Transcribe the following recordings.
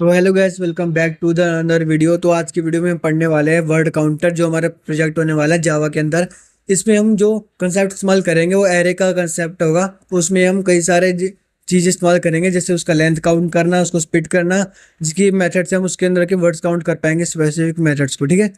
तो hello guys, welcome back to the another video. तो आज की वीडियो में हम पढ़ने वाले हैं वर्ड काउंटर, जो हमारा प्रोजेक्ट होने वाला है जावा के अंदर। इसमें हम जो कंसेप्ट इस्तेमाल करेंगे वो एरे का कंसेप्ट होगा। उसमें हम कई सारे चीज़ इस्तेमाल करेंगे, जैसे उसका लेंथ काउंट करना, उसको स्प्लिट करना, जिसकी मेथड से हम उसके अंदर के वर्ड्स काउंट कर पाएंगे, स्पेसिफिक मेथड्स को। ठीक है,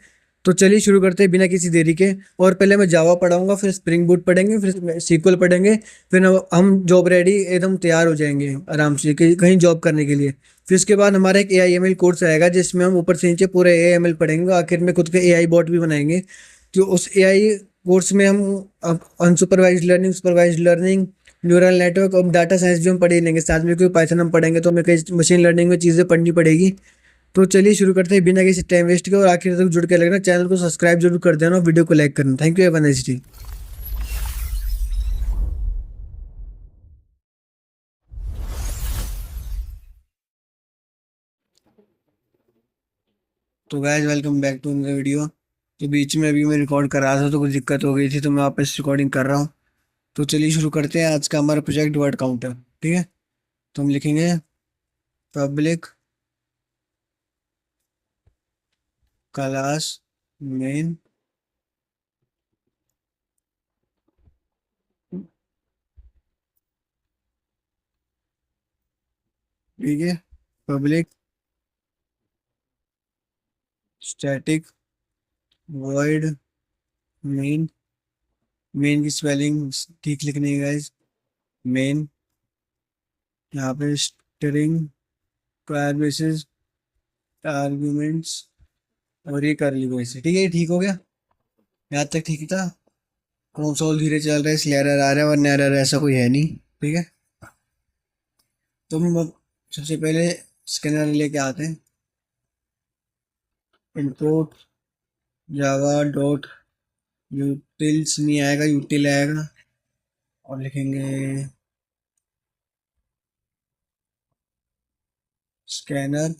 तो चलिए शुरू करते हैं बिना किसी देरी के। और पहले मैं जावा पढ़ाऊंगा, फिर स्प्रिंग बूट पढ़ेंगे, फिर सीक्वल पढ़ेंगे। फिर हम जॉब रेडी एकदम तैयार हो जाएंगे आराम से कहीं जॉब करने के लिए। फिर उसके बाद हमारा एक AIML कोर्स आएगा, जिसमें हम ऊपर से नीचे पूरे AML पढ़ेंगे, आखिर में खुद के AI बॉट भी बनाएंगे। तो उस AI कोर्स में हम unsupervised learning, supervised learning, neural network और डाटा साइंस भी हम पढ़ ही लेंगे साथ में, क्योंकि पाइथन हम पढ़ेंगे तो हमें कई मशीन लर्निंग में चीज़ें पढ़नी पड़ेगी। तो चलिए शुरू करते हैं बिना किसी टाइम वेस्ट के, और आखिर तक जुड़ के लगना, चैनल को सब्सक्राइब जरूर कर देना और वीडियो को लाइक करना। Thank you, have a nice day. तो guys, welcome back to the video. तो बीच में अभी मैं रिकॉर्ड कर रहा था तो कुछ दिक्कत हो गई थी, तो मैं वापस रिकॉर्डिंग कर रहा हूँ। तो चलिए शुरू करते हैं आज का हमारा प्रोजेक्ट वर्ड काउंटर। ठीक है, तो हम लिखेंगे पब्लिक क्लास मेन, ठीक है, public static word main. Main की स्पेलिंग ठीक लिखनी है गाइस। मेन, यहाँ पे स्ट्रिंग, स्क्वायर ब्रेसेस, आर्ग्यूमेंट्स, और ये करली ब्रेसेस। ठीक है, ये ठीक हो गया, यहाँ तक ठीक था। कंसोल धीरे चल रहा है इसलिए एरर आ रहा है, वरना एरर ऐसा कोई है नहीं। ठीक है, तो हम अब सबसे पहले स्कैनर लेके आते हैं। इनपुट जावा डॉट यूटिल्स नहीं आएगा, यूटिल आएगा। और लिखेंगे स्कैनर।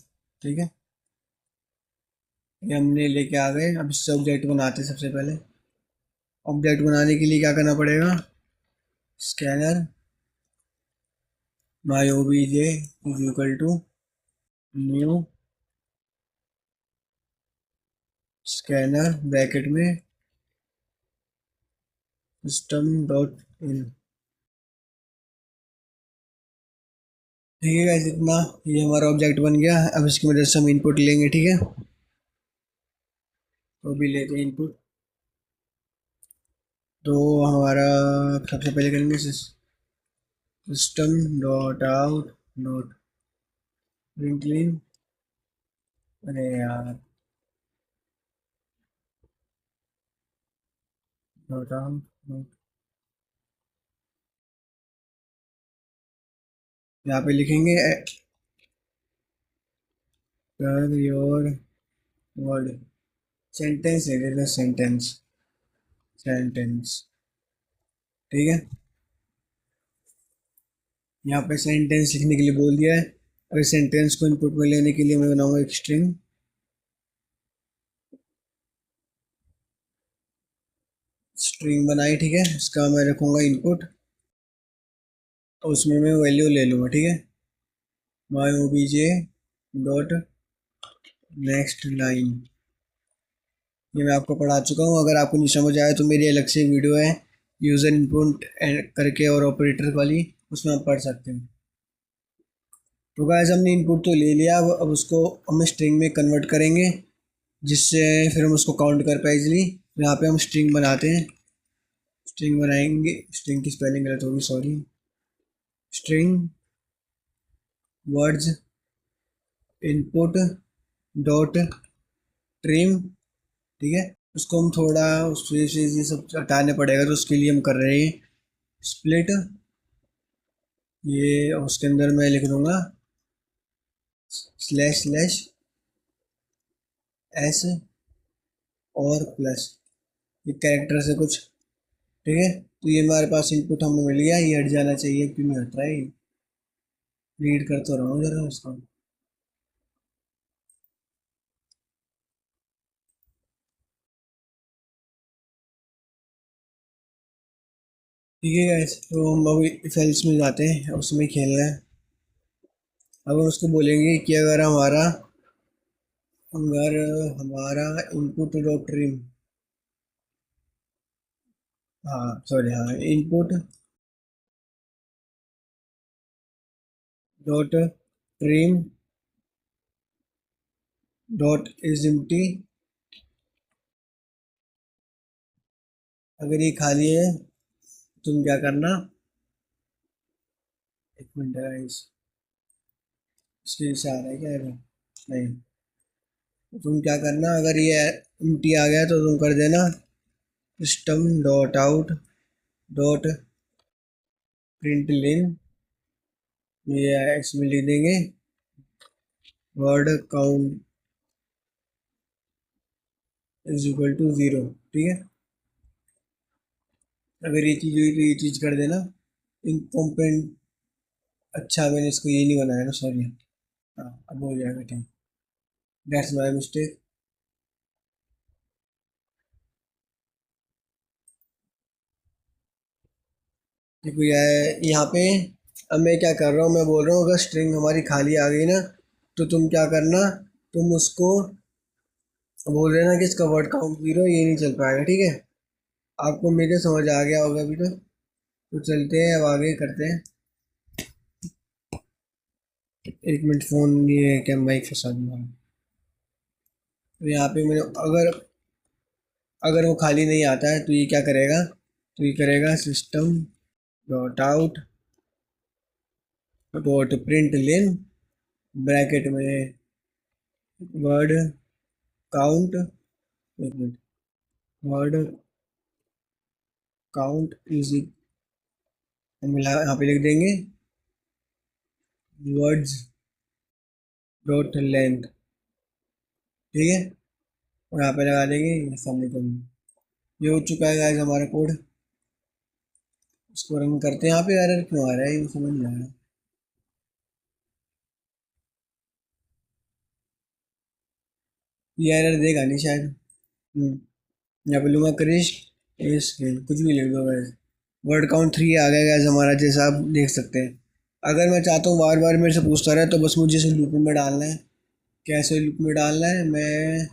ठीक है, ये हमने लेके आ गए। अब इससे ऑब्जेक्ट बनाते हैं। सबसे पहले ऑब्जेक्ट बनाने के लिए क्या करना पड़ेगा? Scanner my OBJ is equal to new scanner bracket में सिस्टम डॉट इन। ठीक है गाइस, इतना ये हमारा ऑब्जेक्ट बन गया। अब इसकी मदद से हम इनपुट लेंगे। ठीक है, तो भी लेते हैं इनपुट। तो हमारा सबसे पहले करेंगे सिस्टम डॉट आउट डॉट प्रिंटलिन। अरे यार, डॉट आउट, यहाँ पे लिखेंगे कर योर वर्ड। सेंटेंस है, सेंटेंस, सेंटेंस। ठीक है, यहाँ पे सेंटेंस लिखने के लिए बोल दिया है। और सेंटेंस को इनपुट में लेने के लिए मैं बनाऊंगा एक स्ट्रिंग। स्ट्रिंग बनाई, ठीक है, इसका मैं रखूंगा इनपुट। तो उसमें मैं वैल्यू ले लूँगा। ठीक है, माई ओबीजे डॉट नेक्स्ट लाइन। ये मैं आपको पढ़ा चुका हूँ। अगर आपको नहीं समझ आया तो मेरी अलग से वीडियो है यूज़र इनपुट करके और ऑपरेटर वाली, उसमें आप पढ़ सकते हैं। तो गाइस, हमने इनपुट तो ले लिया। अब उसको हम स्ट्रिंग में कन्वर्ट करेंगे, जिससे फिर हम उसको काउंट कर पाए इजली। यहाँ पे हम स्ट्रिंग बनाते हैं। स्ट्रिंग बनाएंगे, स्ट्रिंग की स्पेलिंग गलत होगी, sorry. String words input dot trim. ठीक है, उसको हम थोड़ा उससे ये सब हटाने पड़ेगा, तो उसके लिए हम कर रहे हैं स्प्लिट। ये उसके अंदर मैं लिख दूंगा स्लैश स्लैश एस और प्लस, ये कैरेक्टर से कुछ। ठीक है, तो ये हमारे पास इनपुट हमें मिल गया। ये हट जाना चाहिए, क्यों नहीं हट रहा है? रीड कर तो रहा हूँ जरा उसको। ठीक है गाइस, तो हम अभी इफ एल्स में जाते हैं, उसमें खेलना है। अब हम उसको बोलेंगे कि अगर हमारा इनपुट डॉट ट्रिम, हाँ सॉरी, हाँ input dot trim dot is empty, अगर ये खाली है तुम क्या करना, एक मिनट गाइस, इसके से आ रहा है क्या error? नहीं, तो तुम क्या करना, अगर ये एम्प्टी आ गया तो तुम कर देना system dot out dot println, ये इसमें लिख देंगे word count is equal to 0। ठीक है, अगर ये चीज़ हुई तो ये चीज़ कर देना इनकम्पेंट। अच्छा मैंने इसको ये नहीं बनाया ना, सॉरी। हाँ अब हो जाएगा, ठीक, दैट्स माय मिस्टेक। देखो यहाँ पे अब मैं क्या कर रहा हूँ, मैं बोल रहा हूँ अगर स्ट्रिंग हमारी खाली आ गई ना तो तुम क्या करना, तुम उसको बोल देना कि इसका वर्ड काउंट 0, ये नहीं चल पाएगा। ठीक है, आपको मेरे समझ आ गया होगा अभी तो चलते हैं अब आगे करते हैं। एक मिनट, फ़ोन ये क्या माइक फंसा दूँगा। तो यहाँ पे मैंने अगर अगर वो खाली नहीं आता है तो ये क्या करेगा, तो ये करेगा system dot out dot println bracket में वर्ड काउंट, एक मिनट, वर्ड काउंट इज, हम यहाँ पे लिख देंगे वर्ड्स डॉट लेंथ। ठीक है, और यहाँ पे लगा देंगे ये सबमिशन। ये हो चुका है गाइस हमारा कोड, इसको रन करते हैं। यहाँ पे एरर क्यों आ रहा है ये समझ नहीं आ रहा, ये एरर देगा नहीं शायद। यहाँ पे लूँगा क्रिश इस कुछ भी लिख दो गाइस, वर्ड काउंट 3 आ गया गाइस हमारा, जैसा आप देख सकते हैं। अगर मैं चाहता हूँ बार बार मेरे से पूछता रहे तो बस मुझे इसे लूप में डालना है। कैसे लूप में डालना है, मैं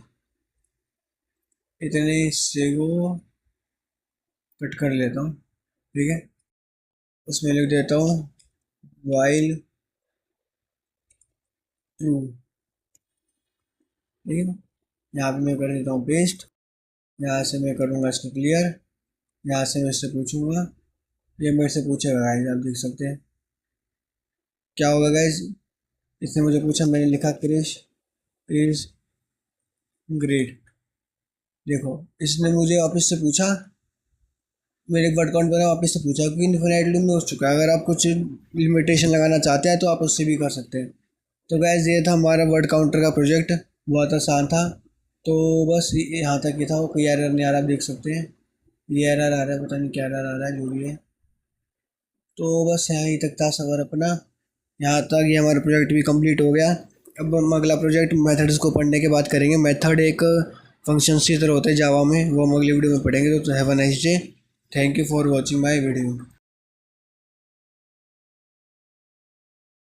इतने से को कट कर लेता हूँ। ठीक है, उसमें लिख देता हूँ वाइल ट्रू। ठीक है, यहाँ पे मैं कर देता हूँ पेस्ट, यहाँ से मैं करूँगा इसको क्लियर, यहाँ से मैं इससे पूछूंगा, ये मेरे से पूछेगा गाइस, आप देख सकते हैं क्या होगा गाइस। इसने मुझे पूछा, मैंने लिखा क्रिश इज ग्रेट। देखो इसने मुझे वापस से पूछा, मेरे वर्ड काउंट पर वापस से पूछा क्योंकि इनफिनाइट लूप में हो चुका है। अगर आप कुछ लिमिटेशन लगाना चाहते हैं तो आप उससे भी कर सकते हैं। तो गैस ये था हमारा वर्ड काउंटर का प्रोजेक्ट, बहुत आसान था। तो बस यहाँ तक ही था, वो कोई एरर नहीं आ रहा, आप देख सकते हैं ये एरर आ रहा है, पता नहीं क्या एरर आ रहा है, जो भी है। तो बस यहाँ ही तक था सफ़र अपना, यहाँ तक ये हमारा प्रोजेक्ट भी कंप्लीट हो गया। अब हम अगला प्रोजेक्ट मेथड्स को पढ़ने के बाद करेंगे। मेथड एक फंक्शन की तरह होते हैं जावा में, वो हम अगली वीडियो में पढ़ेंगे। तो have a nice day, thank you for watching my video.